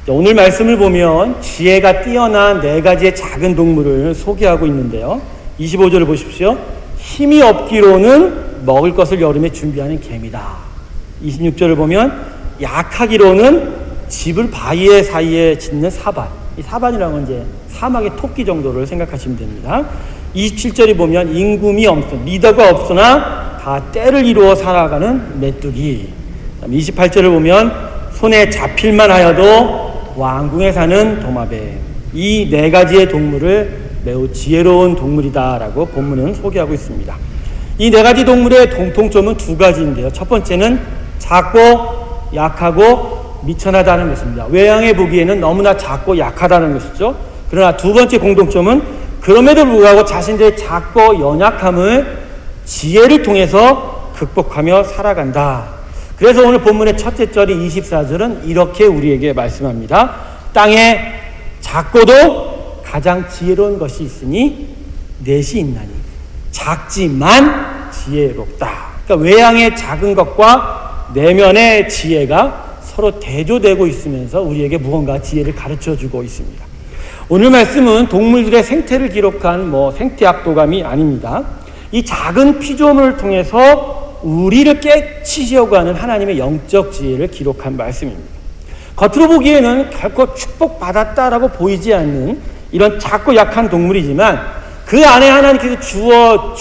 오늘 말씀을 보면 지혜가 뛰어난 4가지의 작은 동물을 소개하고 있는데요. 25절을 보십시오. 힘이 없기로는 먹을 것을 여름에 준비하는 개미다. 26절을 보면 약하기로는 집을 바위 사이에 짓는 사반. 이 사반이라는 건 이제 사막의 토끼 정도를 생각하시면 됩니다. 27절에 보면 임금이 없어 리더가 없으나 다 때를 이루어 살아가는 메뚜기. 28절을 보면 손에 잡힐만 하여도 왕궁에 사는 도마뱀. 이 4가지의 동물을 매우 지혜로운 동물이다라고 본문은 소개하고 있습니다. 이 4가지 동물의 공통점은 2가지인데요. 첫 번째는 작고 약하고 미천하다는 것입니다. 외양에 보기에는 너무나 작고 약하다는 것이죠. 그러나 2번째 공통점은 그럼에도 불구하고 자신들의 작고 연약함을 지혜를 통해서 극복하며 살아간다. 그래서 오늘 본문의 첫째 절인 24절은 이렇게 우리에게 말씀합니다. 땅에 작고도 가장 지혜로운 것이 있으니 넷이 있나니 작지만 지혜롭다. 그러니까 외양의 작은 것과 내면의 지혜가 서로 대조되고 있으면서 우리에게 무언가 지혜를 가르쳐주고 있습니다. 오늘 말씀은 동물들의 생태를 기록한 생태학 도감이 아닙니다. 이 작은 피조물을 통해서 우리를 깨치려고 하는 하나님의 영적 지혜를 기록한 말씀입니다. 겉으로 보기에는 결코 축복받았다라고 보이지 않는 이런 작고 약한 동물이지만 그 안에 하나님께서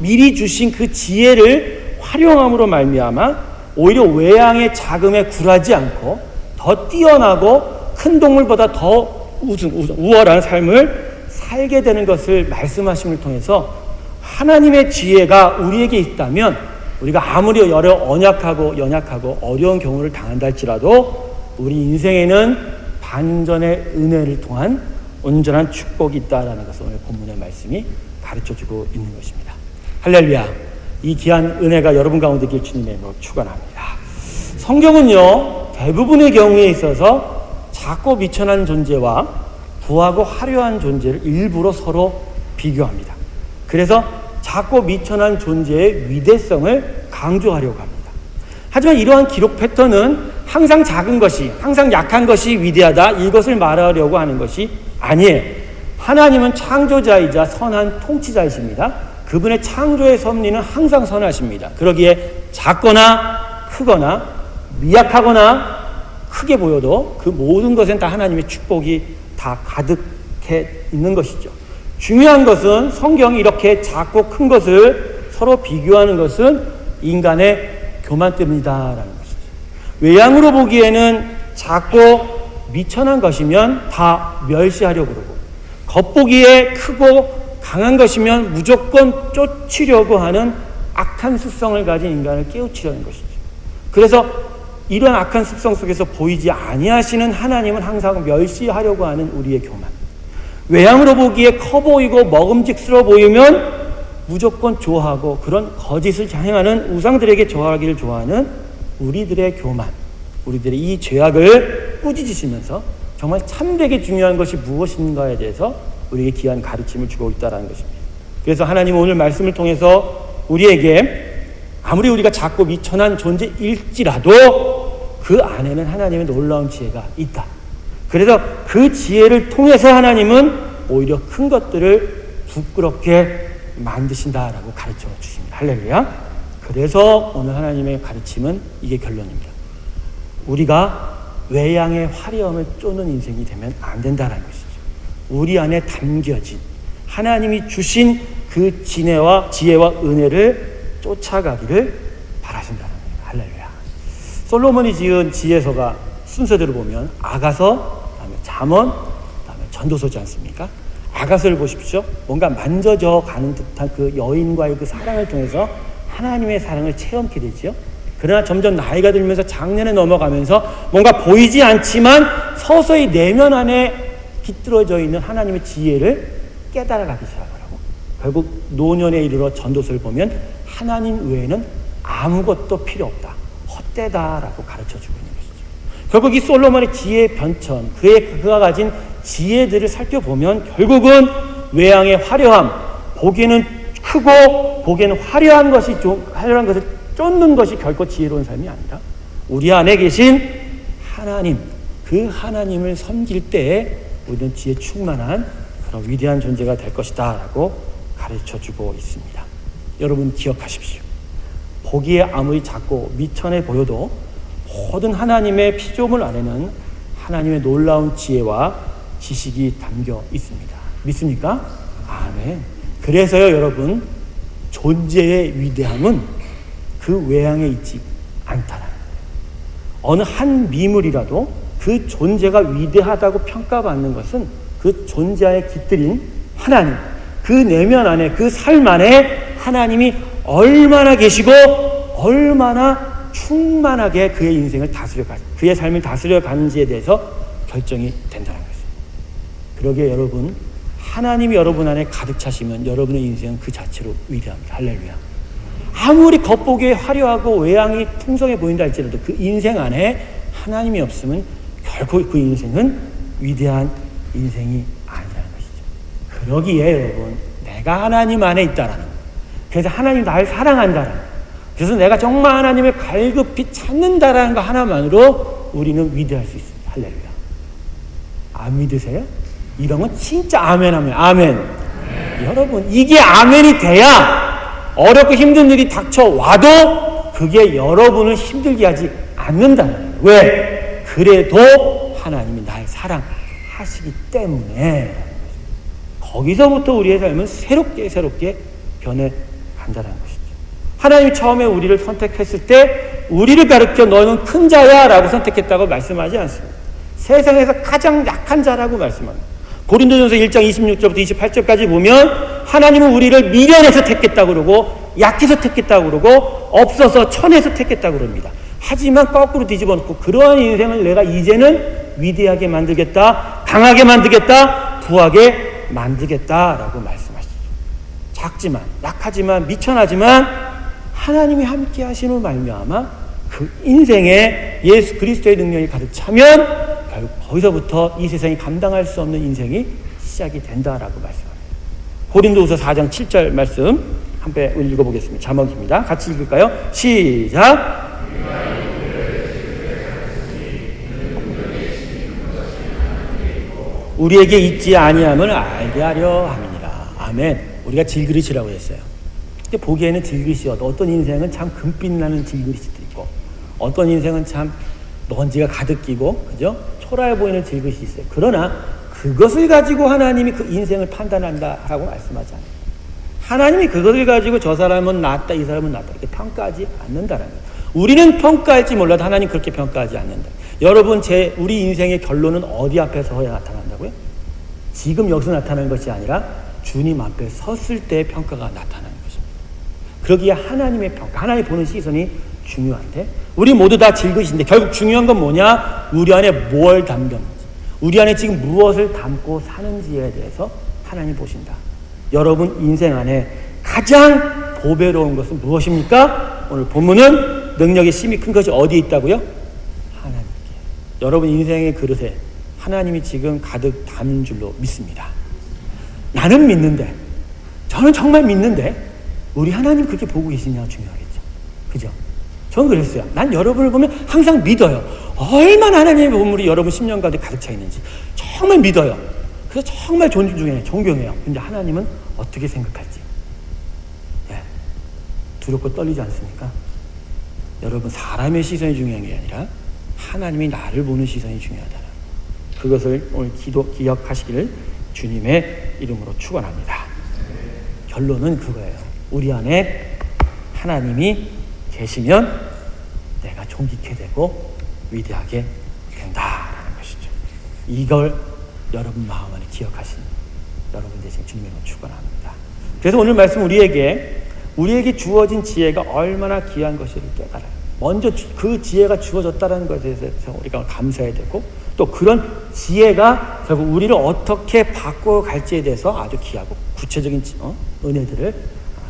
미리 주신 그 지혜를 활용함으로 말미암아 오히려 외양의 작음에 굴하지 않고 더 뛰어나고 큰 동물보다 더 우월한 삶을 살게 되는 것을 말씀하심을 통해서 하나님의 지혜가 우리에게 있다면 우리가 아무리 연약하고 어려운 경우를 당한다 할지라도 우리 인생에는 반전의 은혜를 통한 온전한 축복이 있다라는 것을 오늘 본문의 말씀이 가르쳐주고 있는 것입니다. 할렐루야. 이 귀한 은혜가 여러분 가운데 있길 주님의 이름으로 축원합니다. 성경은요, 대부분의 경우에 있어서 작고 미천한 존재와 부하고 화려한 존재를 일부러 서로 비교합니다. 그래서 작고 미천한 존재의 위대성을 강조하려고 합니다. 하지만 이러한 기록 패턴은 항상 작은 것이, 항상 약한 것이 위대하다, 이것을 말하려고 하는 것이 아니에요. 하나님은 창조자이자 선한 통치자이십니다. 그분의 창조의 섭리는 항상 선하십니다. 그러기에 작거나 크거나 미약하거나 크게 보여도 그 모든 것엔 다 하나님의 축복이 다 가득해 있는 것이죠. 중요한 것은 성경이 이렇게 작고 큰 것을 서로 비교하는 것은 인간의 교만 때문이다라는 것이죠. 외양으로 보기에는 작고 미천한 것이면 다 멸시하려고 그러고, 겉보기에 크고 강한 것이면 무조건 쫓으려고 하는 악한 습성을 가진 인간을 깨우치려는 것이죠. 그래서 이런 악한 습성 속에서 보이지 아니하시는 하나님은 항상 멸시하려고 하는 우리의 교만. 외양으로 보기에 커 보이고 먹음직스러워 보이면 무조건 좋아하고 그런 거짓을 행하는 우상들에게 좋아하기를 좋아하는 우리들의 교만, 우리들의 이 죄악을 꾸짖으시면서 정말 참되게 중요한 것이 무엇인가에 대해서 우리에게 귀한 가르침을 주고 있다는 것입니다. 그래서 하나님은 오늘 말씀을 통해서 우리에게 아무리 우리가 작고 미천한 존재일지라도 그 안에는 하나님의 놀라운 지혜가 있다. 그래서 그 지혜를 통해서 하나님은 오히려 큰 것들을 부끄럽게 만드신다라고 가르쳐 주십니다. 할렐루야. 그래서 오늘 하나님의 가르침은 이게 결론입니다. 우리가 외양의 화려함을 쫓는 인생이 되면 안 된다는 것이죠. 우리 안에 담겨진 하나님이 주신 그 지혜와 은혜를 쫓아가기를 바라신다는 거예요. 할렐루야. 솔로몬이 지은 지혜서가 순서대로 보면 아가서, 그다음에 잠언, 그다음에 전도서지 않습니까? 아가서를 보십시오. 뭔가 만져져 가는 듯한 그 여인과의 그 사랑을 통해서 하나님의 사랑을 체험하게 되죠. 그러나 점점 나이가 들면서 장년에 넘어가면서 뭔가 보이지 않지만 서서히 내면 안에 깃들어져 있는 하나님의 지혜를 깨달아가기 시작하고, 결국 노년에 이르러 전도서를 보면 하나님 외에는 아무것도 필요 없다, 헛되다라고 가르쳐주고 있는 것이죠. 결국 이 솔로몬의 지혜의 변천, 그가 가진 지혜들을 살펴보면 결국은 외양의 화려함, 보기에는 크고 보기에는 화려한 것을 쫓는 것이 결코 지혜로운 삶이 아니라 우리 안에 계신 하나님, 그 그 하나님을 섬길 때에 우리는 지혜 충만한 그런 위대한 존재가 될 것이다 라고 가르쳐주고 있습니다. 여러분 기억하십시오. 보기에 아무리 작고 미천해 보여도 모든 하나님의 피조물 안에는 하나님의 놀라운 지혜와 지식이 담겨 있습니다. 믿습니까? 아멘. 그래서요 여러분, 존재의 위대함은 그 외양에 있지 않다라는 거예요. 어느 한 미물이라도 그 존재가 위대하다고 평가받는 것은 그 존재에 깃들인 하나님, 그 내면 안에, 그 삶 안에 하나님이 얼마나 계시고 얼마나 충만하게 그의 인생을 그의 삶을 다스려 가는지에 대해서 결정이 된다는 것입니다. 그러기에 여러분, 하나님이 여러분 안에 가득 차시면 여러분의 인생은 그 자체로 위대합니다. 할렐루야. 아무리 겉보기에 화려하고 외양이 풍성해 보인다 할지라도 그 인생 안에 하나님이 없으면 결코 그 인생은 위대한 인생이 아니라는 것이죠. 그러기에 여러분, 내가 하나님 안에 있다라는 것, 그래서 하나님 나를 사랑한다라는 것, 그래서 내가 정말 하나님을 갈급히 찾는다라는 것 하나만으로 우리는 위대할 수 있습니다. 할렐루야. 안 믿으세요? 이런 건 진짜 아멘하면 아멘. 여러분, 이게 아멘이 돼야 어렵고 힘든 일이 닥쳐와도 그게 여러분을 힘들게 하지 않는다는 거예요. 왜? 그래도 하나님이 날 사랑하시기 때문에. 거기서부터 우리의 삶은 새롭게 변해간다는 것이죠. 하나님이 처음에 우리를 선택했을 때 우리를 가르쳐 너는 큰 자야 라고 선택했다고 말씀하지 않습니다. 세상에서 가장 약한 자라고 말씀합니다. 고린도전서 1장 26절부터 28절까지 보면 하나님은 우리를 미련해서 택했다고 그러고 약해서 택했다고 그러고 없어서 천해서 택했다고 그럽니다. 하지만 거꾸로 뒤집어 놓고 그러한 인생을 내가 이제는 위대하게 만들겠다, 강하게 만들겠다, 부하게 만들겠다라고 말씀하시죠. 작지만, 약하지만, 미천하지만 하나님이 함께 하시는 말미암아 그 인생에 예수 그리스도의 능력이 가득 차면 결국 거기서부터 이 세상이 감당할 수 없는 인생이 시작이 된다라고 말씀합니다. 고린도후서 4장 7절 말씀 한번 읽어보겠습니다. 자막입니다. 같이 읽을까요? 시작. 우리에게 있지 아니함을 알게 하려 함이니라. 아멘. 우리가 질그릇이라고 했어요. 근데 보기에는 질그릇이어도 어떤 인생은 참 금빛 나는 질그릇도 있고 어떤 인생은 참 먼지가 가득 끼고 그죠? 초라해 보이는 질그릇이 있어요. 그러나 그것을 가지고 하나님이 그 인생을 판단한다라고 말씀하지 않아요. 하나님이 그것을 가지고 저 사람은 낫다, 이 사람은 낫다 이렇게 평가하지 않는다라는 거예요. 우리는 평가할지 몰라도 하나님 그렇게 평가하지 않는다. 여러분, 우리 인생의 결론은 어디 앞에서 나타난다고요? 지금 여기서 나타나는 것이 아니라 주님 앞에 섰을 때의 평가가 나타나는 것입니다. 그러기에 하나님의 평가, 하나님 보는 시선이 중요한데 우리 모두 다 질그릇인데 결국 중요한 건 뭐냐? 우리 안에 뭘 담겼는지, 우리 안에 지금 무엇을 담고 사는지에 대해서 하나님 보신다. 여러분 인생 안에 가장 보배로운 것은 무엇입니까? 오늘 본문은 능력의 심이 큰 것이 어디에 있다고요? 하나님께. 여러분 인생의 그릇에 하나님이 지금 가득 담은 줄로 믿습니다. 나는 믿는데, 저는 정말 믿는데 우리 하나님 그렇게 보고 계시냐 중요하겠죠. 그죠? 저는 그랬어요. 난 여러분을 보면 항상 믿어요. 얼마나 하나님의 보물이 여러분 10년 가운데 가득 차 있는지 정말 믿어요. 그래서 정말 존중해요. 존경해요. 근데 하나님은 어떻게 생각할지 두렵고 떨리지 않습니까? 여러분 사람의 시선이 중요한 게 아니라 하나님이 나를 보는 시선이 중요하다. 그것을 오늘 기억하시기를 주님의 이름으로 축원합니다. 결론은 그거예요. 우리 안에 하나님이 계시면 내가 존귀케 되고 위대하게 된다라는 것이죠. 이걸 여러분 마음 안에 기억하신 여러분 되신 주님의 이름으로 축원합니다. 그래서 오늘 말씀 우리에게 주어진 지혜가 얼마나 귀한 것을 깨달아요. 먼저 그 지혜가 주어졌다는 것에 대해서 우리가 감사해야 되고 또 그런 지혜가 결국 우리를 어떻게 바꿔갈지에 대해서 아주 귀하고 구체적인 은혜들을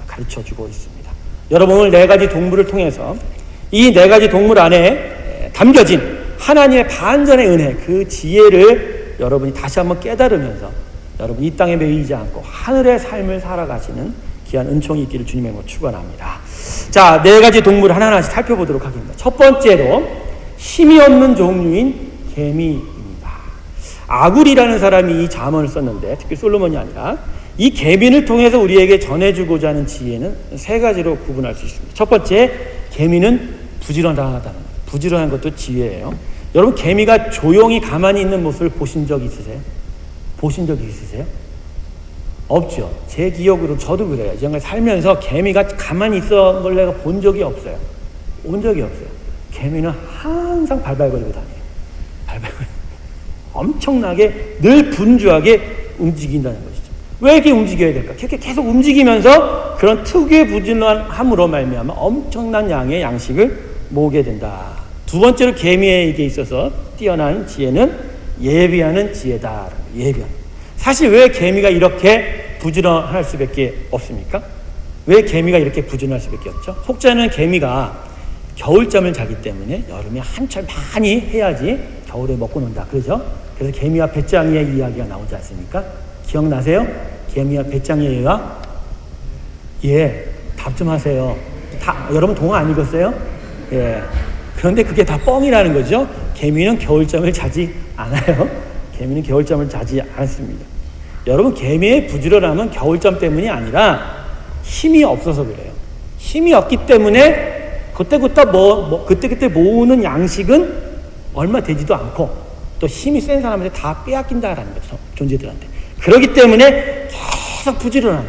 가르쳐주고 있습니다. 여러분 오늘 네 가지 동물을 통해서 이 네 가지 동물 안에 담겨진 하나님의 반전의 은혜, 그 지혜를 여러분이 다시 한번 깨달으면서 여러분 이 땅에 매이지 않고 하늘의 삶을 살아가시는 귀한 은총이 있기를 주님의 이름으로 축원합니다. 자, 네 가지 동물 하나하나씩 살펴보도록 하겠습니다. 첫 번째로 힘이 없는 종류인 개미입니다. 아굴이라는 사람이 이 잠언을 썼는데, 특히 솔로몬이 아니라 이 계민을 통해서 우리에게 전해주고자 하는 지혜는 세 가지로 구분할 수 있습니다. 첫 번째, 계민은 부지런하다는 것. 부지런한 것도 지혜예요. 여러분, 개미가 조용히 가만히 있는 모습을 보신 적 있으세요? 보신 적 있으세요? 없죠. 제 기억으로 저도 그래요. 제가 살면서 개미가 가만히 있어 걸 내가 본 적이 없어요. 본 적이 없어요. 개미는 항상 발발거리고 다녀요. 발발거리고. 엄청나게 늘 분주하게 움직인다는 것이죠. 왜 이렇게 움직여야 될까? 이렇게 계속 움직이면서 그런 특유의 부지런함으로 말미암아 엄청난 양의 양식을 모으게 된다. 두 번째로 개미에게 있어서 뛰어난 지혜는 예비하는 지혜다. 예비하는. 사실 왜 개미가 이렇게 부지런할 수밖에 없습니까? 왜 개미가 이렇게 부지런할 수밖에 없죠? 혹자는 개미가 겨울잠을 자기 때문에 여름에 한철 많이 해야지 겨울에 먹고 논다. 그러죠? 그래서 개미와 배짱이의 이야기가 나오지 않습니까? 기억나세요? 개미와 배짱이의 얘가? 예, 답 좀 하세요. 여러분 동화 안 읽었어요? 예. 그런데 그게 다 뻥이라는 거죠. 개미는 겨울잠을 자지 않아요. 개미는 겨울잠을 자지 않습니다. 여러분, 개미의 부지런함은 겨울잠 때문이 아니라 힘이 없어서 그래요. 힘이 없기 때문에 그때그때 모으는 양식은 얼마 되지도 않고 또 힘이 센 사람한테 다 빼앗긴다라는 거죠. 존재들한테. 그렇기 때문에 계속 부지런하게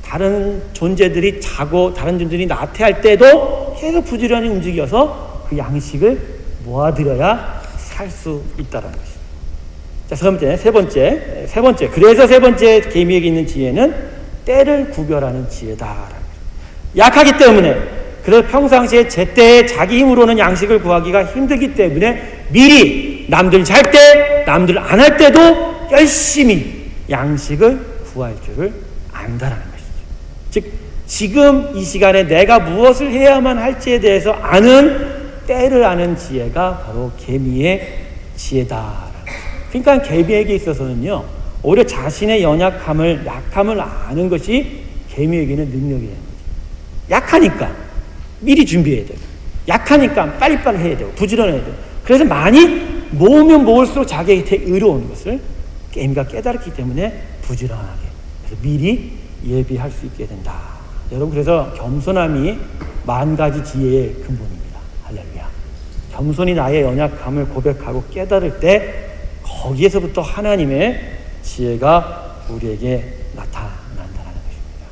다른 존재들이 자고 다른 존재들이 나태할 때도 계속 부지런히 움직여서 그 양식을 모아들여야 살 수 있다는 것이죠. 자, 세 번째. 그래서 세 번째 개미에게 있는 지혜는 때를 구별하는 지혜다. 약하기 때문에, 그래서 평상시에 제때에 자기 힘으로는 양식을 구하기가 힘들기 때문에 미리 남들 잘 때, 남들 안 할 때도 열심히 양식을 구할 줄을 안다라는 것이죠. 즉, 지금 이 시간에 내가 무엇을 해야만 할지에 대해서 아는 때를 아는 지혜가 바로 개미의 지혜다. 그러니까 개미에게 있어서는요, 오히려 자신의 약함을 아는 것이 개미에게는 능력이 되는 거죠. 약하니까 미리 준비해야 되고, 약하니까 빨리빨리 해야 되고, 부지런해야 되고. 그래서 많이 모으면 모을수록 자기에게 의로운 것을 개미가 깨달았기 때문에 부지런하게, 그래서 미리 예비할 수 있게 된다. 여러분, 그래서 겸손함이 만 가지 지혜의 근본입니다. 할렐루야. 겸손히 나의 연약함을 고백하고 깨달을 때 거기에서부터 하나님의 지혜가 우리에게 나타난다는 것입니다.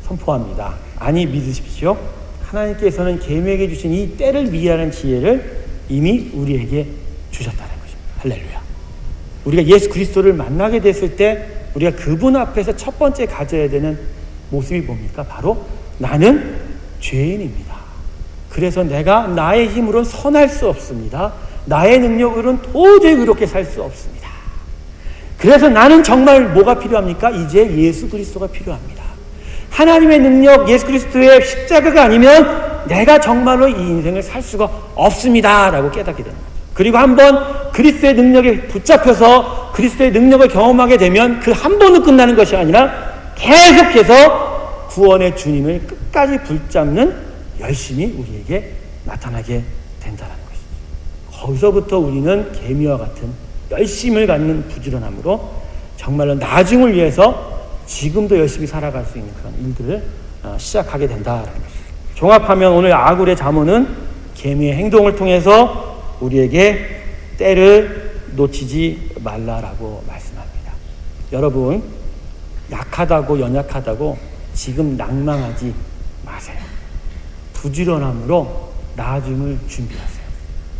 선포합니다. 아니, 믿으십시오. 하나님께서는 개미에게 주신 이 때를 미하는 지혜를 이미 우리에게 주셨다는 것입니다. 할렐루야. 우리가 예수 그리스도를 만나게 됐을 때 우리가 그분 앞에서 첫 번째 가져야 되는 모습이 뭡니까? 바로 나는 죄인입니다. 그래서 내가 나의 힘으로는 선할 수 없습니다. 나의 능력으로는 도저히 그렇게 살 수 없습니다. 그래서 나는 정말 뭐가 필요합니까? 이제 예수 그리스도가 필요합니다. 하나님의 능력, 예수 그리스도의 십자가가 아니면 내가 정말로 이 인생을 살 수가 없습니다 라고 깨닫게 되는 거죠. 그리고 한번 그리스도의 능력에 붙잡혀서 그리스도의 능력을 경험하게 되면 그 한 번은 끝나는 것이 아니라 계속해서 구원의 주님을 끝까지 붙잡는 열심이 우리에게 나타나게 된다는 것이죠. 거기서부터 우리는 개미와 같은 열심을 갖는 부지런함으로 정말로 나중을 위해서 지금도 열심히 살아갈 수 있는 그런 일들을 시작하게 된다는 것이죠. 종합하면 오늘 아굴의 잠언은 개미의 행동을 통해서 우리에게 때를 놓치지 말라라고 말씀합니다. 여러분, 약하다고 연약하다고 지금 낭망하지 마세요. 부지런함으로 나중을 준비하세요.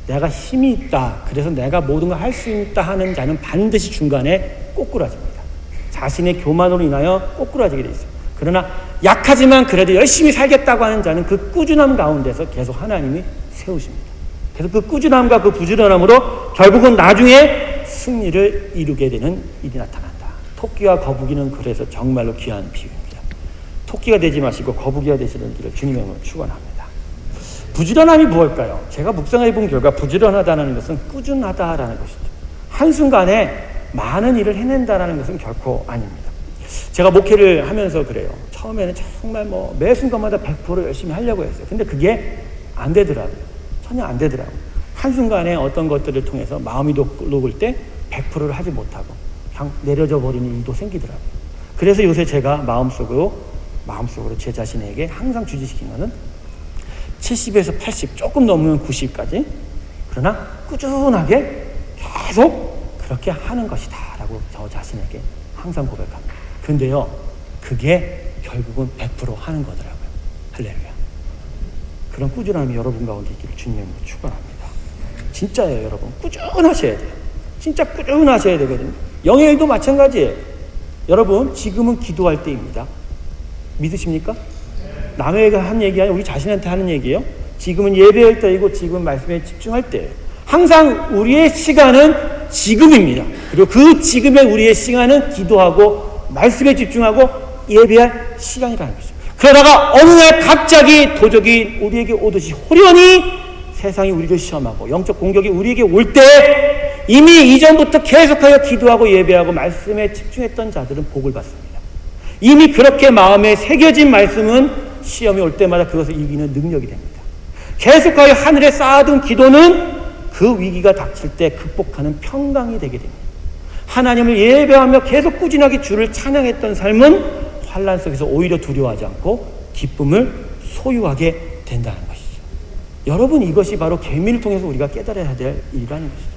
내가 힘이 있다, 그래서 내가 모든 걸 할 수 있다 하는 자는 반드시 중간에 꼬꾸라집니다. 자신의 교만으로 인하여 꼬꾸라지게 돼 있어요. 그러나 약하지만 그래도 열심히 살겠다고 하는 자는 그 꾸준함 가운데서 계속 하나님이 세우십니다. 그래서 그 꾸준함과 그 부지런함으로 결국은 나중에 승리를 이루게 되는 일이 나타난다. 토끼와 거북이는 그래서 정말로 귀한 비유입니다. 토끼가 되지 마시고 거북이가 되시는 길을 주님의 이름으로 축원합니다. 부지런함이 무엇일까요? 제가 묵상해 본 결과 부지런하다는 것은 꾸준하다라는 것이죠. 한순간에 많은 일을 해낸다라는 것은 결코 아닙니다. 제가 목회를 하면서 그래요. 처음에는 정말 매 순간마다 100% 열심히 하려고 했어요. 근데 그게 안 되더라고요. 전혀 안 되더라고요. 한순간에 어떤 것들을 통해서 마음이 녹을 때 100%를 하지 못하고 그냥 내려져 버리는 일도 생기더라고요. 그래서 요새 제가 마음속으로 제 자신에게 항상 주지시키는 거는 70에서 80, 조금 넘으면 90까지, 그러나 꾸준하게 계속 그렇게 하는 것이다 라고 저 자신에게 항상 고백합니다. 근데요, 그게 결국은 100% 하는 거더라고요. 할렐루야. 그런 꾸준함이 여러분 가운데 있기를 주님으로 축원합니다. 진짜예요, 여러분. 꾸준하셔야 돼요. 진짜 꾸준하셔야 되거든요. 영의 일도 마찬가지예요. 여러분, 지금은 기도할 때입니다. 믿으십니까? 남에게 한 얘기 아니라 우리 자신한테 하는 얘기예요. 지금은 예배할 때이고 지금은 말씀에 집중할 때예요. 항상 우리의 시간은 지금입니다. 그리고 그 지금의 우리의 시간은 기도하고 말씀에 집중하고 예배할 시간이라는 것이죠. 그러다가 어느 날 갑자기 도적이 우리에게 오듯이 호련히 세상이 우리를 시험하고 영적 공격이 우리에게 올 때 이미 이전부터 계속하여 기도하고 예배하고 말씀에 집중했던 자들은 복을 받습니다. 이미 그렇게 마음에 새겨진 말씀은 시험이 올 때마다 그것을 이기는 능력이 됩니다. 계속하여 하늘에 쌓아둔 기도는 그 위기가 닥칠 때 극복하는 평강이 되게 됩니다. 하나님을 예배하며 계속 꾸준하게 주를 찬양했던 삶은 환난 속에서 오히려 두려워하지 않고 기쁨을 소유하게 된다는 것이죠. 여러분, 이것이 바로 계미를 통해서 우리가 깨달아야 될 일이라는 것이죠.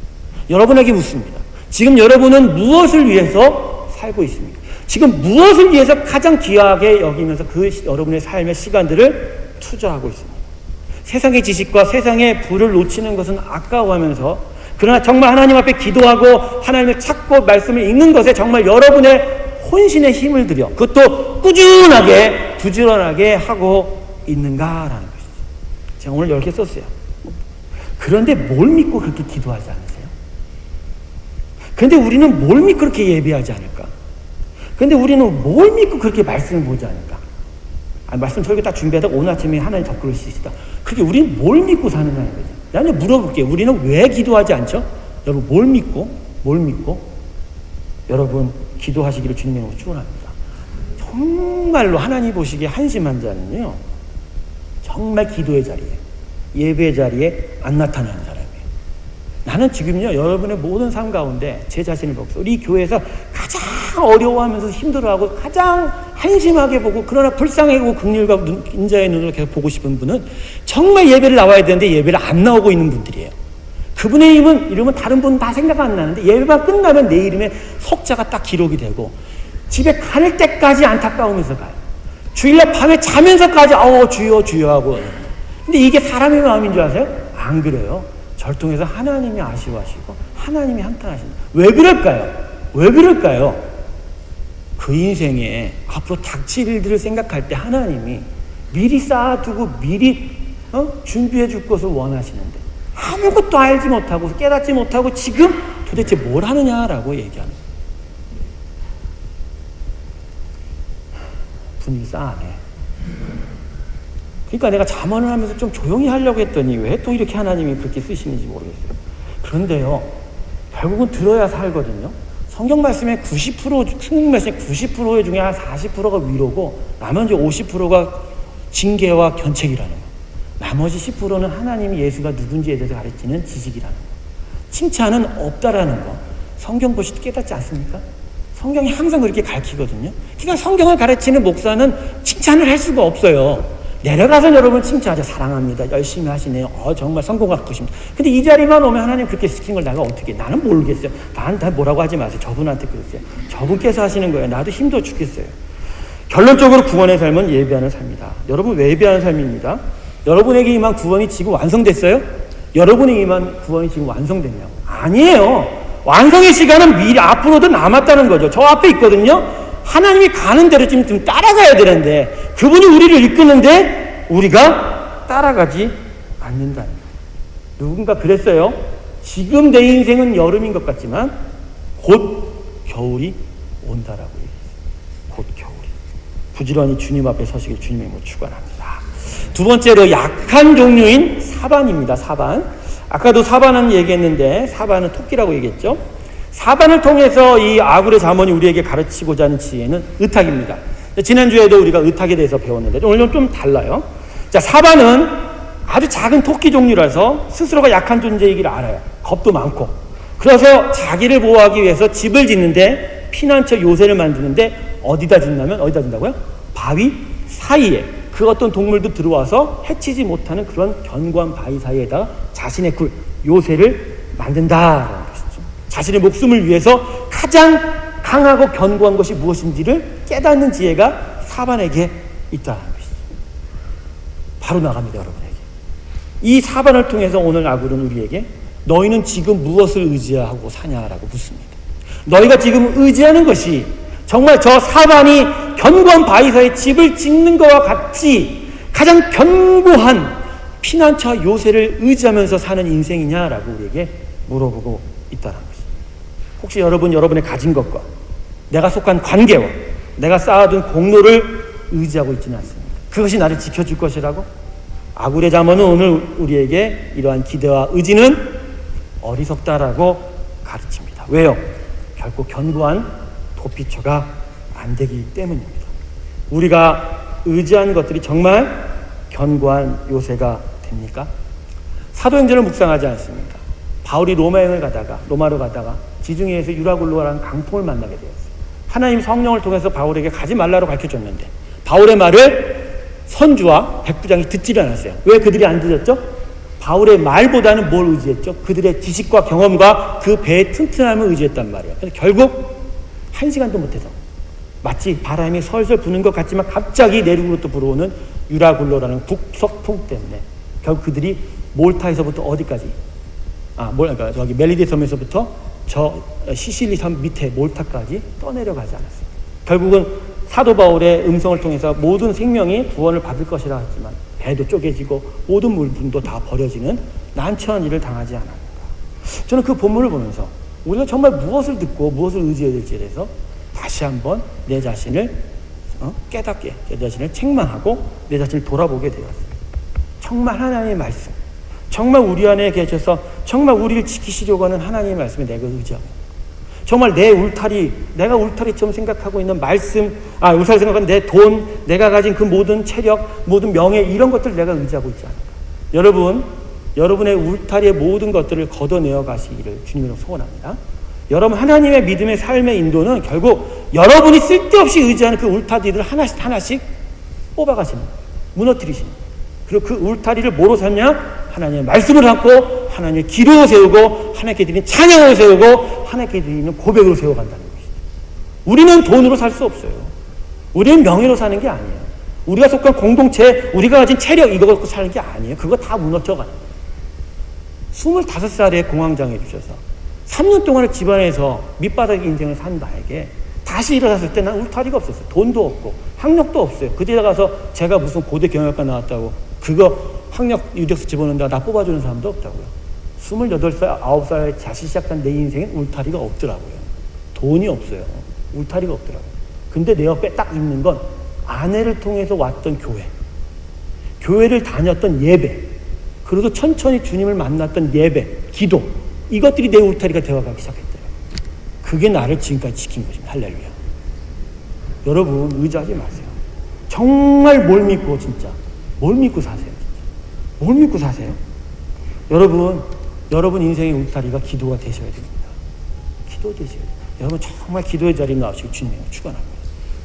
여러분에게 묻습니다. 지금 여러분은 무엇을 위해서 살고 있습니까? 지금 무엇을 위해서 가장 귀하게 여기면서 그 여러분의 삶의 시간들을 투자하고 있습니다. 세상의 지식과 세상의 부를 놓치는 것은 아까워하면서, 그러나 정말 하나님 앞에 기도하고 하나님을 찾고 말씀을 읽는 것에 정말 여러분의 혼신의 힘을 들여 그것도 꾸준하게 부지런하게 하고 있는가라는 것이죠. 제가 오늘 이렇게 썼어요. 그런데 뭘 믿고 그렇게 기도하지 않으세요? 그런데 우리는 뭘 믿고 그렇게 예배하지 않을까? 그런데 우리는 뭘 믿고 그렇게 말씀을 보지 않을까? 말씀 설교 딱 준비하다가 오늘 아침에 하나님 덧글을 쓰시다. 그게 우리는 뭘 믿고 사느냐는 거죠. 나는 물어볼게요. 우리는 왜 기도하지 않죠? 여러분, 뭘 믿고 여러분 기도하시기를 주님의 이름으로 축원합니다. 정말로 하나님 보시기에 한심한 자는요, 정말 기도의 자리에, 예배의 자리에 안 나타나는 사람이에요. 나는 지금요, 여러분의 모든 삶 가운데 제 자신을 보고, 우리 교회에서 가장 어려워하면서 힘들어하고 가장 한심하게 보고, 그러나 불쌍하고 긍휼과 인자의 눈으로 계속 보고 싶은 분은 정말 예배를 나와야 되는데 예배를 안 나오고 있는 분들이에요. 그분의 이름은 다른 분은 다 생각 안 나는데 예배만 끝나면 내 이름에 석자가 딱 기록이 되고 집에 갈 때까지 안타까우면서 가요. 주일날 밤에 자면서까지 주여 주여 하고. 근데 이게 사람의 마음인 줄 아세요? 안 그래요. 절통에서 하나님이 아쉬워하시고 하나님이 한탄하신다. 왜 그럴까요? 그 인생에 앞으로 닥칠 일들을 생각할 때 하나님이 미리 쌓아두고 미리 준비해 줄 것을 원하시는데 아무것도 알지 못하고 깨닫지 못하고 지금 도대체 뭘 하느냐라고 얘기하는 거예요. 분위기 싸하네. 그러니까 내가 잠언을 하면서 좀 조용히 하려고 했더니 왜 또 이렇게 하나님이 그렇게 쓰시는지 모르겠어요. 그런데요, 결국은 들어야 살거든요. 성경 말씀의 90% 중에 한 40%가 위로고 나머지 50%가 징계와 견책이라는 거. 나머지 10%는 하나님이 예수가 누군지에 대해서 가르치는 지식이라는 거. 칭찬은 없다라는 거. 성경 보시도 깨닫지 않습니까? 성경이 항상 그렇게 가르치거든요. 그러니까 성경을 가르치는 목사는 칭찬을 할 수가 없어요. 내려가서 여러분 칭찬하죠. 사랑합니다. 열심히 하시네요. 정말 성공하고 싶습니다. 근데 이 자리만 오면 하나님 그렇게 시킨 걸 내가 어떻게, 나는 모르겠어요. 나한테 뭐라고 하지 마세요. 저분한테 그러세요. 저분께서 하시는 거예요. 나도 힘들어 죽겠어요. 결론적으로 구원의 삶은 예배하는 삶이다. 여러분, 왜 예배하는 삶입니다. 여러분에게 임한 구원이 지금 완성됐어요? 여러분에게 임한 구원이 지금 완성됐냐고? 아니에요. 완성의 시간은 미리 앞으로도 남았다는 거죠. 저 앞에 있거든요. 하나님이 가는 대로 좀 따라가야 되는데 그분이 우리를 이끄는데 우리가 따라가지 않는다는 거예요. 누군가 그랬어요. 지금 내 인생은 여름인 것 같지만 곧 겨울이 온다라고 얘기했어요. 곧 겨울이. 부지런히 주님 앞에 서시길 주님의 이름으로 축원합니다. 두 번째로 약한 종류인 사반입니다. 사반. 아까도 사반은 얘기했는데 사반은 토끼라고 얘기했죠. 사반을 통해서 이 아굴의 잠언이 우리에게 가르치고자 하는 지혜는 의탁입니다. 지난주에도 우리가 의탁에 대해서 배웠는데 오늘은 좀 달라요. 자, 사반은 아주 작은 토끼 종류라서 스스로가 약한 존재이기를 알아요. 겁도 많고. 그래서 자기를 보호하기 위해서 집을 짓는데, 피난처 요새를 만드는데 어디다 짓는다고요? 바위 사이에 그 어떤 동물도 들어와서 해치지 못하는 그런 견고한 바위 사이에다가 자신의 굴, 요새를 만든다라는 것이죠. 자신의 목숨을 위해서 가장 강하고 견고한 것이 무엇인지를 깨닫는 지혜가 사반에게 있다는 것이죠. 바로 나갑니다, 여러분에게. 이 사반을 통해서 오늘 아굴은 우리에게 너희는 지금 무엇을 의지하고 사냐라고 묻습니다. 너희가 지금 의지하는 것이 정말 저 사반이 견고한 바위사에 집을 짓는 것과 같이 가장 견고한 피난처 요새를 의지하면서 사는 인생이냐라고 우리에게 물어보고 있다는 것입니다. 혹시 여러분의 가진 것과 내가 속한 관계와 내가 쌓아둔 공로를 의지하고 있지는 않습니까? 그것이 나를 지켜줄 것이라고? 아굴의 잠언은 오늘 우리에게 이러한 기대와 의지는 어리석다라고 가르칩니다. 왜요? 결코 견고한 도피처가 안 되기 때문입니다. 우리가 의지한 것들이 정말 견고한 요새가 됩니까? 사도행전을 묵상하지 않습니까? 바울이 로마로 가다가 지중해에서 유라굴로라는 강풍을 만나게 되었어요. 하나님 성령을 통해서 바울에게 가지 말라고 가르쳐줬는데 바울의 말을 선주와 백부장이 듣지 않았어요. 왜 그들이 안 들었죠? 바울의 말보다는 뭘 의지했죠? 그들의 지식과 경험과 그 배의 튼튼함을 의지했단 말이에요. 그래서 결국 1시간도 못해서 마치 바람이 설설 부는 것 같지만 갑자기 내륙으로부터 불어오는 유라굴로라는 북서풍 때문에 결국 그들이 몰타에서부터 어디까지? 그러니까 저기 멜리데 섬에서부터 저 시실리 섬 밑에 몰타까지 떠내려가지 않았습니다. 결국은 사도 바울의 음성을 통해서 모든 생명이 구원을 받을 것이라 했지만 배도 쪼개지고 모든 물품도 다 버려지는 난처한 일을 당하지 않았는가. 저는 그 본문을 보면서 우리가 정말 무엇을 듣고 무엇을 의지해야 될지에 대해서 다시 한번 내 자신을 깨닫게, 내 자신을 책망하고 내 자신을 돌아보게 되었습니다. 정말 하나님의 말씀, 정말 우리 안에 계셔서 정말 우리를 지키시려고 하는 하나님의 말씀에 내가 의지하고, 정말 내가 울타리처럼 생각하고 있는 말씀, 울타리 생각하는 내 돈, 내가 가진 그 모든 체력, 모든 명예, 이런 것들을 내가 의지하고 있지 않을까. 여러분의 울타리의 모든 것들을 걷어내어 가시기를 주님으로 소원합니다. 여러분, 하나님의 믿음의 삶의 인도는 결국 여러분이 쓸데없이 의지하는 그 울타리들을 하나씩 뽑아가시는 거예요. 무너뜨리시는 거예요. 그리고 그 울타리를 뭐로 삼냐? 하나님의 말씀을 담고 하나님의 기도로 세우고 하나님께 드리는 찬양으로 세우고 하나님께 드리는 고백으로 세워간다는 것이죠. 우리는 돈으로 살 수 없어요. 우리는 명예로 사는 게 아니에요. 우리가 속한 공동체, 우리가 가진 체력 이거 갖고 사는 게 아니에요. 그거 다 무너져가는 거예요. 25살에 공황장애 주셔서 3년 동안을 집안에서 밑바닥 인생을 산 나에게 다시 일어났을 때 난 울타리가 없었어요. 돈도 없고 학력도 없어요. 그때 가서 제가 무슨 고대 경영학과 나왔다고 그거 학력 유력서 집어넣는다 나 뽑아주는 사람도 없다고요. 28살, 9살 다시 시작한 내 인생엔 울타리가 없더라고요. 돈이 없어요. 울타리가 없더라고요. 근데 내 옆에 딱 있는 건 아내를 통해서 왔던 교회를 다녔던 예배, 그래도 천천히 주님을 만났던 예배, 기도, 이것들이 내 울타리가 되어가기 시작했더라고요. 그게 나를 지금까지 지킨 것입니다. 할렐루야. 여러분, 의지하지 마세요. 정말 뭘 믿고 사세요. 뭘 믿고 사세요? 여러분 인생의 울타리가 기도가 되셔야 됩니다. 기도 되셔야 돼요. 여러분 정말 기도의 자리에 나오시고 주님을 축원합니다.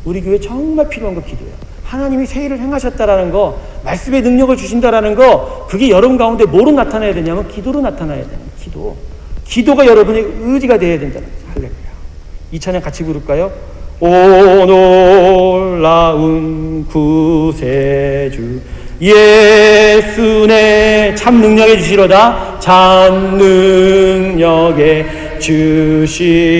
우리 교회 정말 필요한 거 기도예요. 하나님이 새 일을 행하셨다라는 거, 말씀의 능력을 주신다라는 거, 그게 여러분 가운데 뭐로 나타나야 되냐면 기도로 나타나야 되는 기도. 기도가 여러분의 의지가 되어야 된다는 거죠. 할렐루야. 이 찬양 같이 부를까요? 오 놀라운 구세주 예수 내 참 능력에 주시로다. 참 능력에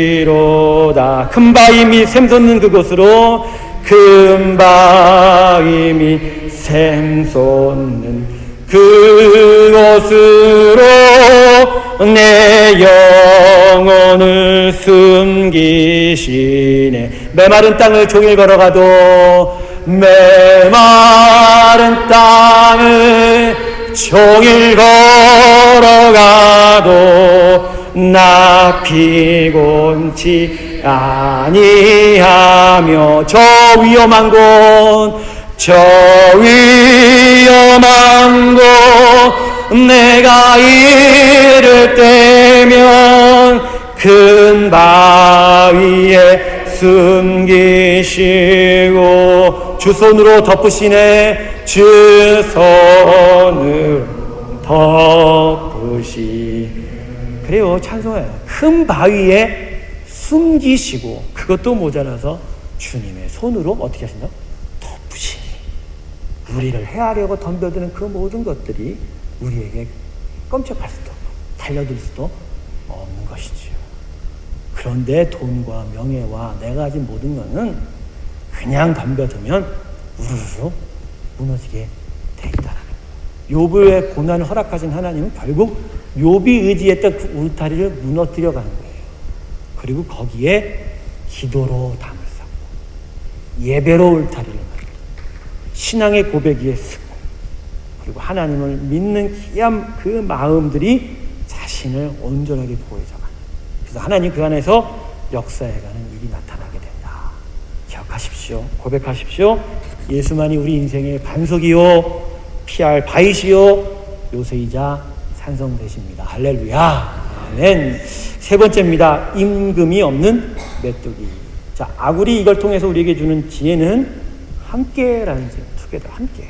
주시로다. 큰 바위 및 샘 솟는 그곳으로, 큰 바위 및 샘 솟는 그곳으로 내 영혼을 숨기시네. 메마른 땅을 종일 걸어가도, 메마른 땅을 종일 걸어가도 나 피곤치 아니하며 저 위험한 곳 내가 이를 때면 큰 바위에 숨기시고 주 손으로 덮으시네 주 손을 덮으시. 그래요, 찬송해요. 큰 바위에 숨기시고 그것도 모자라서 주님의 손으로 어떻게 하신다? 덮으시니. 우리를 해하려고 덤벼드는 그 모든 것들이 우리에게 끔찍할 수도 없고 달려들 수도 없는 것이지요. 그런데 돈과 명예와 내가 가진 모든 것은 그냥 덤벼들면 우르르 무너지게 돼 있다라는 거예요. 욥의 고난을 허락하신 하나님은 결국 욥이 의지했던 그 울타리를 무너뜨려 가는 거예요. 그리고 거기에 기도로 담을 쌓고 예배로 울타리를 만들고 신앙의 고백 위에 쓰고 그리고 하나님을 믿는 귀한 그 마음들이 자신을 온전하게 보여져가는. 그래서 하나님 그 안에서 역사해가는 일이 나타나게 된다. 기억하십시오. 고백하십시오. 예수만이 우리 인생의 반석이요 피할 바위시요 요새이자 산성되십니다. 할렐루야. 아멘. 세 번째입니다. 임금이 없는 메뚜기. 자, 아굴이 이걸 통해서 우리에게 주는 지혜는 함께라는 지혜. 투게더, 함께.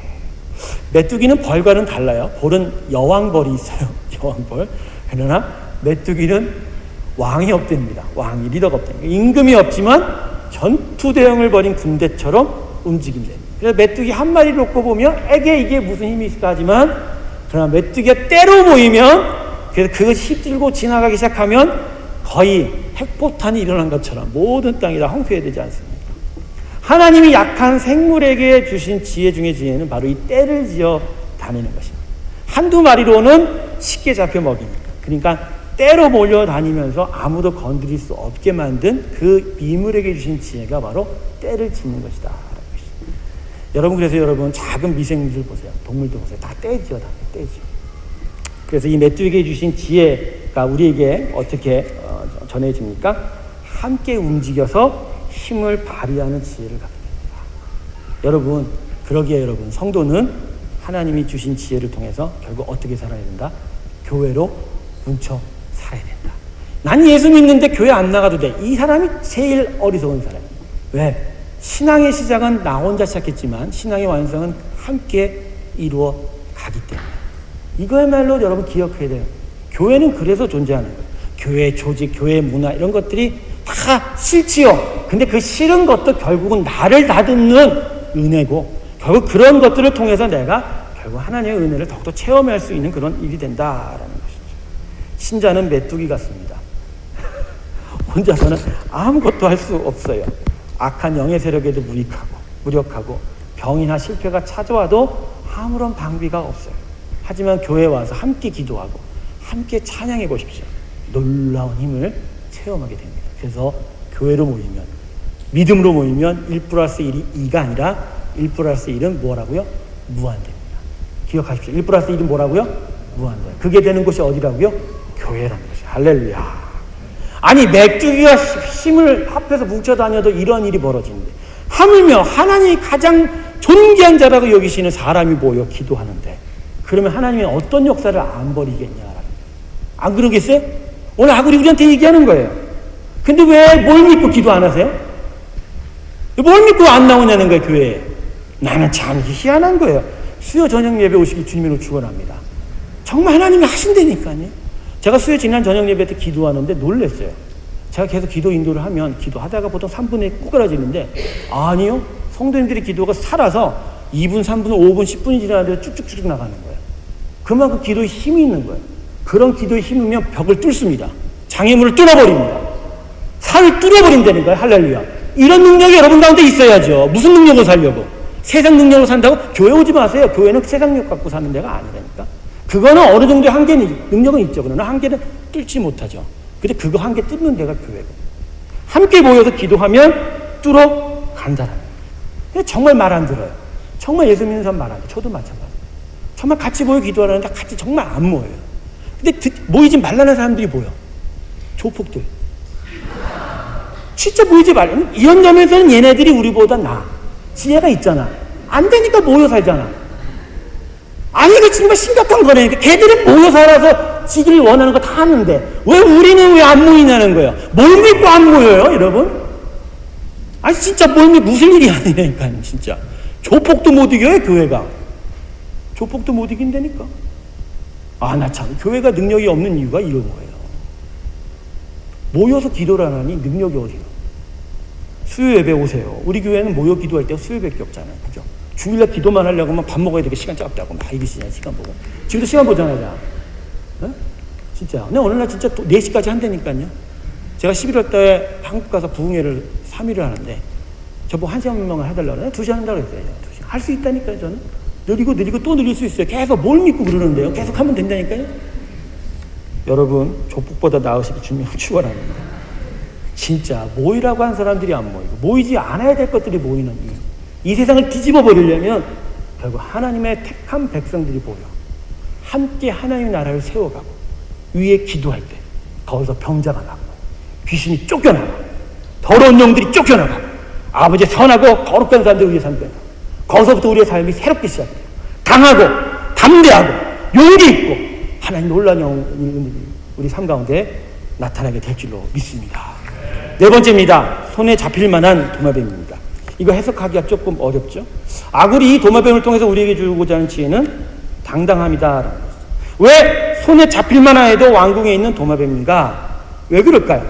메뚜기는 벌과는 달라요. 벌은 여왕벌이 있어요. 여왕벌. 그러나 메뚜기는 왕이 없답니다. 왕이 리더가 없답니다. 임금이 없지만 전투 대응을 벌인 군대처럼 움직인답니다. 그래서 메뚜기 한 마리 놓고 보면 에게 이게 무슨 힘이 있을까 하지만 그러나 메뚜기가 때로 모이면 그래서 그것이 휩들고 지나가기 시작하면 거의 핵폭탄이 일어난 것처럼 모든 땅이 다 황폐되지 않습니까? 하나님이 약한 생물에게 주신 지혜 중에 지혜는 바로 이 떼를 지어 다니는 것입니다. 한두 마리로는 쉽게 잡혀 먹이니까. 그러니까 떼로 몰려다니면서 아무도 건드릴 수 없게 만든 그 미물에게 주신 지혜가 바로 떼를 짓는 것이다. 여러분, 그래서 여러분 작은 미생물들 보세요. 동물들 보세요. 다 떼 지어 다녀요. 떼 지어. 그래서 이 메뚜기에게 주신 지혜가 우리에게 어떻게 전해집니까? 함께 움직여서 힘을 발휘하는 지혜를 갖게 됩니다. 여러분, 그러기에 여러분 성도는 하나님이 주신 지혜를 통해서 결국 어떻게 살아야 된다? 교회로 뭉쳐 살아야 된다. 난 예수 믿는데 교회 안 나가도 돼. 이 사람이 제일 어리석은 사람이에요. 왜? 신앙의 시작은 나 혼자 시작했지만 신앙의 완성은 함께 이루어 가기 때문에. 이거야말로 여러분 기억해야 돼요. 교회는 그래서 존재하는 거예요. 교회 조직, 교회 문화 이런 것들이 다 싫지요. 근데 그 싫은 것도 결국은 나를 다듬는 은혜고 결국 그런 것들을 통해서 내가 결국 하나님의 은혜를 더욱더 체험할 수 있는 그런 일이 된다라는 것이죠. 신자는 메뚜기 같습니다. 혼자서는 아무것도 할 수 없어요. 악한 영의 세력에도 무력하고 병이나 실패가 찾아와도 아무런 방비가 없어요. 하지만 교회에 와서 함께 기도하고 함께 찬양해 보십시오. 놀라운 힘을 체험하게 됩니다. 그래서 교회로 모이면, 믿음으로 모이면 1+1이 2가 아니라 1+1은 뭐라고요? 무한대입니다. 기억하십시오. 1+1은 뭐라고요? 무한대. 그게 되는 곳이 어디라고요? 교회라는 것이에요. 할렐루야. 아니 메뚜기가 힘을 합해서 뭉쳐 다녀도 이런 일이 벌어지는데 하물며 하나님이 가장 존귀한 자라고 여기시는 사람이 모여 기도하는데 그러면 하나님이 어떤 역사를 안 벌이겠냐? 안 그러겠어요? 오늘 아굴이 우리한테 얘기하는 거예요. 근데 왜 뭘 믿고 기도 안 하세요? 뭘 믿고 안 나오냐는 거예요, 교회에. 나는 참 희한한 거예요. 수요 저녁 예배 오시기 주님으로 축원합니다. 정말 하나님이 하신다니까요. 제가 수요 지난 저녁 예배 때 기도하는데 놀랐어요. 제가 계속 기도 인도를 하면 기도하다가 보통 3분에 꾸그러지는데 아니요. 성도님들이 기도가 살아서 2분, 3분, 5분, 10분이 지나는데 쭉쭉쭉 나가는 거예요. 그만큼 기도에 힘이 있는 거예요. 그런 기도에 힘이면 벽을 뚫습니다. 장애물을 뚫어버립니다. 산을 뚫어버린다는 거예요. 할렐루야. 이런 능력이 여러분 가운데 있어야죠. 무슨 능력으로 살려고? 세상 능력으로 산다고? 교회 오지 마세요. 교회는 세상 능력 갖고 사는 데가 아니라니까. 그거는 어느 정도의 한계는, 능력은 있죠. 그러나 한계는 뚫지 못하죠. 근데 그거 한계 뚫는 데가 교회고. 함께 모여서 기도하면 뚫어 간다라는 거예요. 정말 말 안 들어요. 정말 예수 믿는 사람 말 안 돼요. 저도 마찬가지예요. 정말 같이 모여 기도하는데 같이 정말 안 모여요. 근데 모이지 말라는 사람들이 모여. 조폭들. 진짜 모이지 말라. 이런 점에서는 얘네들이 우리보다 나아. 지혜가 있잖아. 안 되니까 모여 살잖아. 아니, 이거 정말 심각한 거네. 걔들은 모여 살아서 지들이 원하는 거 다 하는데, 왜 우리는 왜 안 모이냐는 거예요. 뭘 믿고 안 모여요, 여러분? 아니, 진짜 뭘 무슨 일이 아니라니까요, 진짜. 조폭도 못 이겨요, 교회가. 조폭도 못 이긴다니까. 아, 나 참, 교회가 능력이 없는 이유가 이런 거예요. 모여서 기도를 안 하니 능력이 어디요? 수요 예배 오세요. 우리 교회는 모여 기도할 때 수요밖에 없잖아요. 그죠? 주일날 기도만 하려고 하면 밥 먹어야 되게 시간 짧다고 막 이러시잖아요. 시간 보고. 지금도 시간 보잖아요. 어? 진짜. 근데 어느 날 진짜 4시까지 한다니까요. 제가 11월 달에 한국 가서 부흥회를 3일을 하는데 저보고 1시간만 해달라고 그래요. 2시간 한다고 그랬어요. 2시간. 할 수 있다니까요, 저는. 느리고 또 늘릴 수 있어요. 계속 뭘 믿고 그러는데요. 계속 하면 된다니까요. 여러분, 조폭보다 나으시기 주님을 축원합니다. 진짜 모이라고 한 사람들이 안 모이고 모이지 않아야 될 것들이 모이는 이 세상을 뒤집어 버리려면 결국 하나님의 택한 백성들이 모여 함께 하나님의 나라를 세워가고 위에 기도할 때 거기서 병자가 나고 귀신이 쫓겨나고 더러운 영들이 쫓겨나고 아버지의 선하고 거룩한 사람들 위에 삶고 거기서부터 우리의 삶이 새롭게 시작돼요. 강하고 담대하고 용기 있고 하나님 놀라운 영들이 우리 삶 가운데 나타나게 될 줄로 믿습니다. 네 번째입니다. 손에 잡힐 만한 도마뱀입니다. 이거 해석하기가 조금 어렵죠. 아굴이 이 도마뱀을 통해서 우리에게 주고자 하는 지혜는 당당함이다. 왜 손에 잡힐 만한 해도 왕궁에 있는 도마뱀인가? 왜 그럴까요?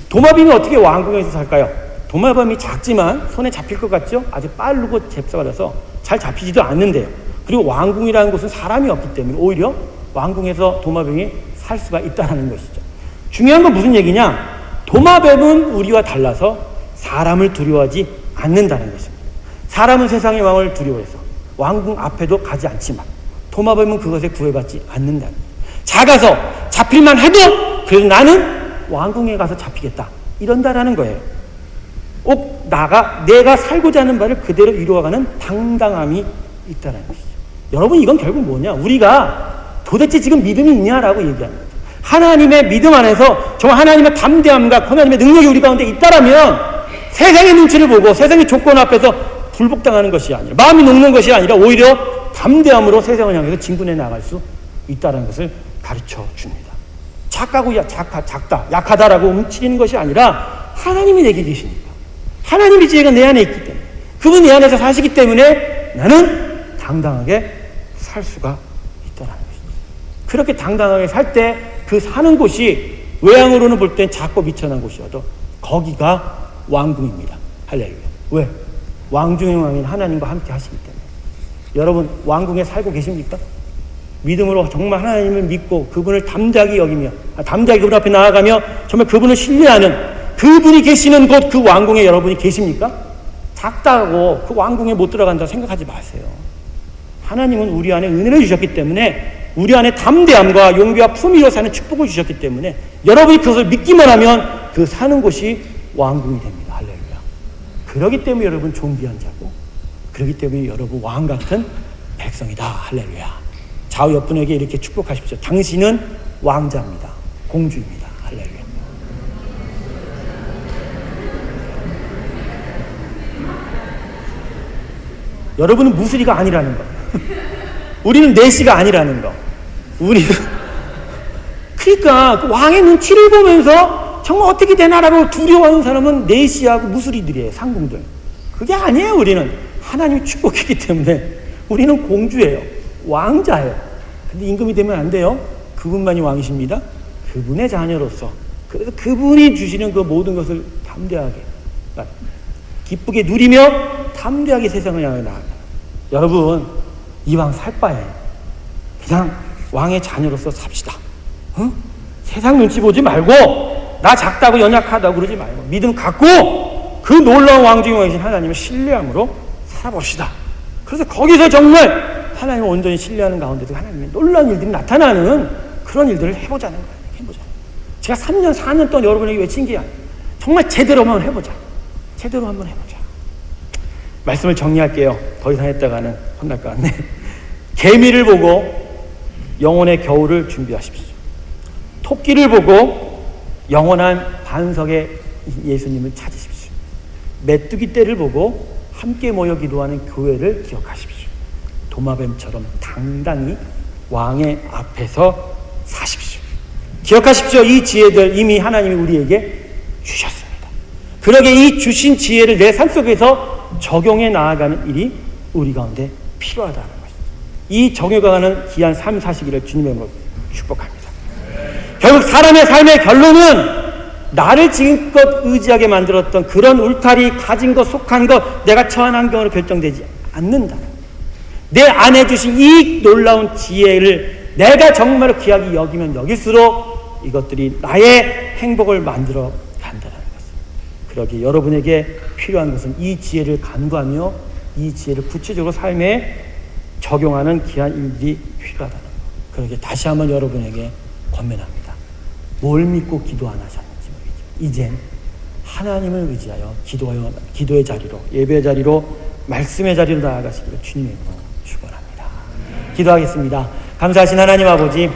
도마뱀이 어떻게 왕궁에서 살까요? 도마뱀이 작지만 손에 잡힐 것 같죠? 아주 빠르고 잽싸가려서 잘 잡히지도 않는데요. 그리고 왕궁이라는 곳은 사람이 없기 때문에 오히려 왕궁에서 도마뱀이 살 수가 있다는 것이죠. 중요한 건 무슨 얘기냐? 도마뱀은 우리와 달라서 사람을 두려워하지 않는다는 것입니다. 사람은 세상의 왕을 두려워해서 왕궁 앞에도 가지 않지만 도마뱀은 그것에 구애받지 않는다는 거예요. 작아서 잡힐만 해도 그래도 나는 왕궁에 가서 잡히겠다 이런다라는 거예요. 꼭 내가 살고자 하는 바를 그대로 이루어가는 당당함이 있다는 것이죠. 여러분, 이건 결국 뭐냐? 우리가 도대체 지금 믿음이 있냐라고 얘기하는 거죠. 하나님의 믿음 안에서 정말 하나님의 담대함과 하나님의 능력이 우리 가운데 있다라면 세상의 눈치를 보고 세상의 조건 앞에서 굴복당하는 것이 아니라 마음이 녹는 것이 아니라 오히려 담대함으로 세상을 향해서 진군해 나갈 수 있다는 것을 가르쳐 줍니다. 작고 작다, 약하다라고 움츠리는 것이 아니라 하나님이 내게 계시니까 하나님의 지혜가 내 안에 있기 때문에 그분이 내 안에서 사시기 때문에 나는 당당하게 살 수가 있다는 것입니다. 그렇게 당당하게 살 때 그 사는 곳이 외양으로는 볼 땐 작고 미천한 곳이어도 거기가 왕궁입니다. 할렐루야. 왜? 왕중의 왕인 하나님과 함께 하시기 때문에. 여러분, 왕궁에 살고 계십니까? 믿음으로 정말 하나님을 믿고 그분을 담대하게 여기며 담대하게 그분 앞에 나아가며 정말 그분을 신뢰하는 그분이 계시는 곳 그 왕궁에 여러분이 계십니까? 작다고 그 왕궁에 못 들어간다고 생각하지 마세요. 하나님은 우리 안에 은혜를 주셨기 때문에 우리 안에 담대함과 용기와 품위로 사는 축복을 주셨기 때문에 여러분이 그것을 믿기만 하면 그 사는 곳이 왕궁이 됩니다. 할렐루야. 그러기 때문에 여러분 존귀한 자고 그러기 때문에 여러분 왕 같은 백성이다. 할렐루야. 좌우 옆분에게 이렇게 축복하십시오. 당신은 왕자입니다. 공주입니다. 할렐루야. 여러분은 무수리가 아니라는 거. 우리는 내시가 아니라는 거. 우리는 그러니까 그 왕의 눈치를 보면서 정말 어떻게 되나라고 두려워하는 사람은 내시하고 무수리들이에요. 상궁들. 그게 아니에요. 우리는 하나님의 축복이기 때문에 우리는 공주예요. 왕자예요. 근데 임금이 되면 안 돼요. 그분만이 왕이십니다. 그분의 자녀로서 그래서 그분이 주시는 그 모든 것을 담대하게 기쁘게 누리며 담대하게 세상을 향해 나아가요. 여러분, 이 왕 살 바에 그냥 왕의 자녀로서 삽시다. 어? 세상 눈치 보지 말고 나 작다고 연약하다고 그러지 말고 믿음 갖고 그 놀라운 왕중의 왕이신 하나님을 신뢰함으로 살아봅시다. 그래서 거기서 정말 하나님을 온전히 신뢰하는 가운데도 하나님의 놀라운 일들이 나타나는 그런 일들을 해보자는 거예요. 해보자. 제가 3년 4년 동안 여러분에게 외친 게 아니에요. 정말 제대로 한번 해보자. 제대로 한번 해보자. 말씀을 정리할게요. 더 이상 했다가는 혼날 것 같네. 개미를 보고 영혼의 겨울을 준비하십시오. 토끼를 보고 영원한 반석의 예수님을 찾으십시오. 메뚜기 떼를 보고 함께 모여 기도하는 교회를 기억하십시오. 도마뱀처럼 당당히 왕의 앞에서 사십시오. 기억하십시오. 이 지혜들 이미 하나님이 우리에게 주셨습니다. 그러게 이 주신 지혜를 내 삶 속에서 적용해 나아가는 일이 우리 가운데 필요하다는 것입니다. 이 적용해가는 귀한 삶 사시기를 주님의 이름으로 축복합니다. 결국 사람의 삶의 결론은 나를 지금껏 의지하게 만들었던 그런 울타리, 가진 것, 속한 것, 내가 처한 환경으로 결정되지 않는다. 내 안에 주신 이 놀라운 지혜를 내가 정말 귀하게 여기면 여길수록 이것들이 나의 행복을 만들어 간다는 것입니다. 그러기에 여러분에게 필요한 것은 이 지혜를 간구하며 이 지혜를 구체적으로 삶에 적용하는 귀한 일들이 필요하다는 것. 그러기에 다시 한번 여러분에게 권면합니다. 뭘 믿고 기도 안 하셨는지 모르겠지만 이젠 하나님을 의지하여 기도의 자리로, 예배의 자리로, 말씀의 자리로 나아가시기를 주님의 이름으로 축원합니다. 기도하겠습니다. 감사하신 하나님 아버지,